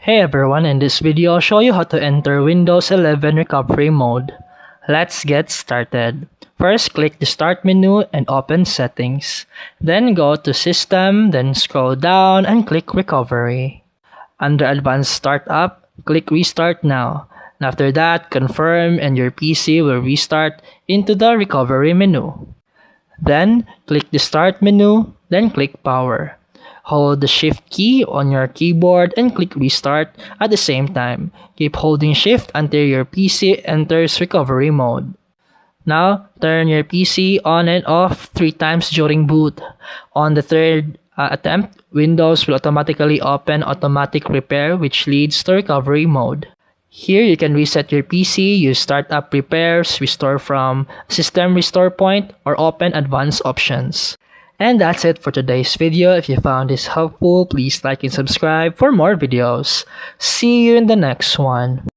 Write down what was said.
Hey everyone, in this video I'll show you how to enter Windows 11 recovery mode. Let's get started. First, click the Start menu and open Settings. Then go to System, then scroll down and click Recovery. Under Advanced Startup, click Restart Now. And after that, confirm and your PC will restart into the Recovery menu. Then, click the Start menu, then click Power. Hold the Shift key on your keyboard and click Restart at the same time. Keep holding Shift until your PC enters recovery mode. Now, turn your PC on and off 3 times during boot. On the third attempt, Windows will automatically open Automatic Repair, which leads to recovery mode. Here, you can reset your PC, use Startup Repairs, restore from System Restore Point, or open Advanced Options. And that's it for today's video. If you found this helpful, please like and subscribe for more videos. See you in the next one.